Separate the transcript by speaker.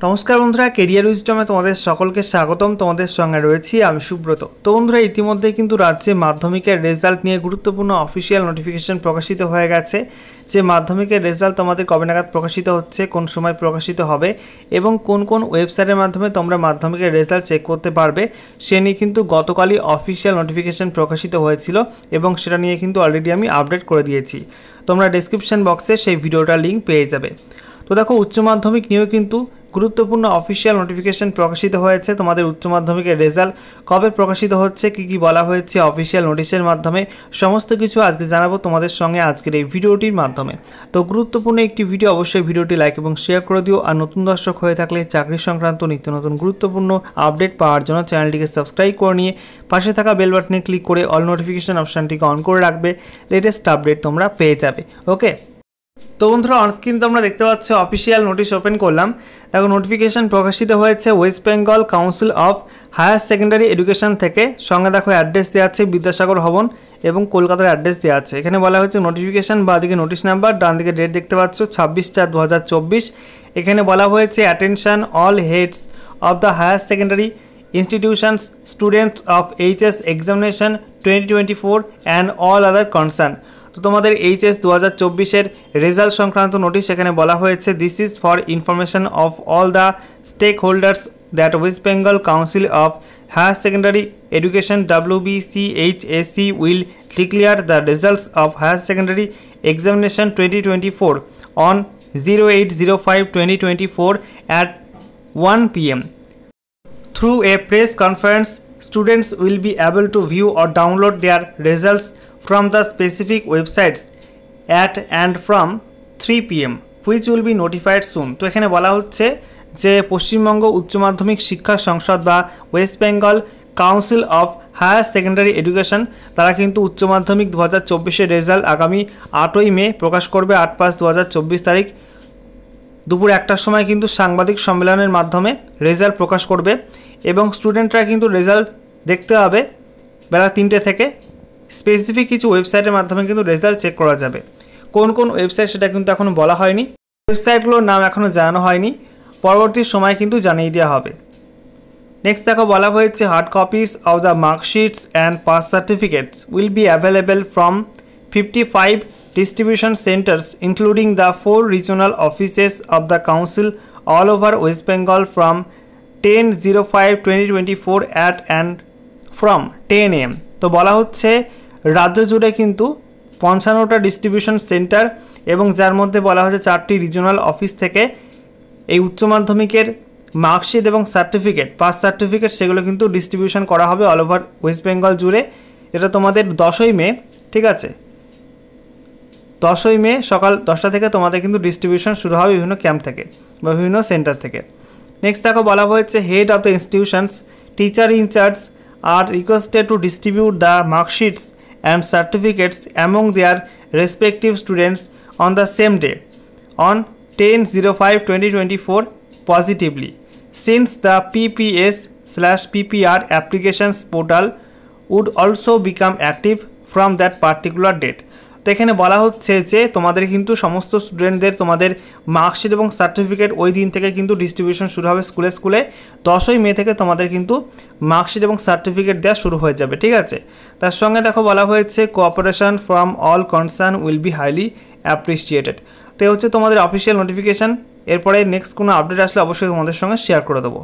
Speaker 1: নমস্কার বন্ধুরা, কেরিয়ার উইজডমে তোমাদের সকলকে স্বাগতম। তোমাদের সঙ্গে রয়েছি আমি সুব্রত। তো বন্ধুরা, ইতিমধ্যে কিন্তু রাজ্যে মাধ্যমিকের রেজাল্ট নিয়ে গুরুত্বপূর্ণ অফিসিয়াল নোটিফিকেশন প্রকাশিত হয়ে গেছে। যে মাধ্যমিকের রেজাল্ট তোমাদের কবে নাগাদ প্রকাশিত হচ্ছে, কোন সময় প্রকাশিত হবে এবং কোন কোন ওয়েবসাইটের মাধ্যমে তোমরা মাধ্যমিকের রেজাল্ট চেক করতে পারবে, সে নিয়ে কিন্তু গতকালই অফিসিয়াল নোটিফিকেশন প্রকাশিত হয়েছিল এবং সেটা নিয়ে কিন্তু অলরেডি আমি আপডেট করে দিয়েছি। তোমরা ডেসক্রিপশন বক্সে সেই ভিডিওটার লিঙ্ক পেয়ে যাবে। তো দেখো, উচ্চ মাধ্যমিক নিয়েও কিন্তু গুরুত্বপূর্ণ অফিসিয়াল নোটিফিকেশন প্রকাশিত হয়েছে। তোমাদের উচ্চ মাধ্যমিকের রেজাল্ট কবে প্রকাশিত হচ্ছে, কি বলা হয়েছে অফিসিয়াল নোটিশের মাধ্যমে, সমস্ত কিছু আজকে জানাবো তোমাদের সঙ্গে আজকের এই ভিডিওটির মাধ্যমে। তো গুরুত্বপূর্ণ একটি ভিডিও, অবশ্যই ভিডিওটি লাইক এবং শেয়ার করে দিও। আর নতুন দর্শক হয়ে থাকলে চাকরি সংক্রান্ত নিত্য নতুন গুরুত্বপূর্ণ আপডেট পাওয়ার জন্য চ্যানেলটিকে সাবস্ক্রাইব করে নিয়ে পাশে থাকা বেল বাটনে ক্লিক করে অল নোটিফিকেশন অপশানটিকে অন করে রাখবে। লেটেস্ট আপডেট তোমরা পেয়ে যাবে। ওকে, তো বন্ধুরা, অনস্ক্রিন তোমরা দেখতে পাচ্ছ অফিসিয়াল নোটিশ ওপেন করলাম। দেখো, নোটিফিকেশন প্রকাশিত হয়েছে West Bengal council of higher secondary education থেকে। সঙ্গে দেখো অ্যাড্রেস দেওয়া আছে বিদ্যাসাগর ভবন এবং কলকাতার অ্যাড্রেস দেওয়া আছে। এখানে বলা হয়েছে নোটিফিকেশন, বা দিকে নোটিশ নাম্বার, ডান দিকে ডেট দেখতে পাচ্ছ 26/4/2024। এখানে বলা হয়েছে attention all heads of the higher secondary institutions, students of HS examination 2024 and all other concern. তো তোমাদের এইচএস 2024-এর রেজাল্ট সংক্রান্ত নোটিশ এখানে বলা হয়েছে, this is for information of all the stake holders that West Bengal council of higher secondary education WBCHSC will declare the results of higher secondary examination 2024 on 08/05/2024 at 1 p.m. Through a press conference, students will be able to view or download their results from the specific websites at and from 3 p.m. which will be notified soon. তো এখানে বলা হচ্ছে যে পশ্চিমবঙ্গ উচ্চ মাধ্যমিক শিক্ষা সংসদ বা West Bengal council of higher secondary education, তারা কিন্তু উচ্চ মাধ্যমিক 2024-এর রেজাল্ট আগামী 8ই মে প্রকাশ করবে। 8/5/2024 তারিখ দুপুর 1টার সময় কিন্তু সাংবাদিক সম্মেলনের মাধ্যমে রেজাল্ট প্রকাশ করবে এবং স্টুডেন্টরা কিন্তু রেজাল্ট দেখতে হবে বেলা 3টে থেকে। স্পেসিফিক কিছু ওয়েবসাইটের মাধ্যমে কিন্তু রেজাল্ট চেক করা যাবে। কোন কোন ওয়েবসাইট সেটা কিন্তু এখনও বলা হয়নি, ওয়েবসাইটগুলোর নাম এখনও জানানো হয়নি, পরবর্তী সময় কিন্তু জানিয়ে দেওয়া হবে। নেক্সট দেখো, বলা হয়েছে hard copies of the marksheets and pass certificates will be available from 55 distribution centers including the 4 regional offices of the council all over West Bengal from 10/05/2024 at and from 10 AM। তো বলা হচ্ছে রাজ্য জুড়ে কিন্তু 55টা distribution centre এবং যার মধ্যে বলা হচ্ছে 4টি রিজিওনাল অফিস থেকে এই উচ্চ মাধ্যমিকের মার্কশিট এবং সার্টিফিকেট, পাস সার্টিফিকেট, সেগুলো কিন্তু ডিস্ট্রিবিউশন করা হবে অল ওভার ওয়েস্ট বেঙ্গল জুড়ে। এটা তোমাদের 10ই মে, ঠিক আছে, 10ই মে সকাল 10টা থেকে তোমাদের কিন্তু ডিস্ট্রিবিউশন শুরু হবে বিভিন্ন ক্যাম্প থেকে বা বিভিন্ন সেন্টার থেকে। নেক্সট দেখো, বলা হয়েছে head of the institutions, teacher in charge are requested to distribute the marksheets and certificates among their respective students on the same day on 10/05/2024 positively, since the PPS/PPR applications portal would also become active from that particular date। তো এখানে বলা হচ্ছে যে তোমাদের কিন্তু সমস্ত স্টুডেন্টদের তোমাদের মার্কশিট এবং সার্টিফিকেট ওই দিন থেকে কিন্তু ডিস্ট্রিবিউশন শুরু হবে স্কুলে স্কুলে। 10ই মে থেকে তোমাদের কিন্তু মার্কশিট এবং সার্টিফিকেট দেওয়া শুরু হয়ে যাবে, ঠিক আছে। তার সঙ্গে দেখো বলা হয়েছে cooperation from all concern will be highly appreciated. তো হচ্ছে তোমাদের অফিসিয়াল নোটিফিকেশান। এরপরে নেক্সট কোনো আপডেট আসলে অবশ্যই তোমাদের সঙ্গে শেয়ার করে দেবো।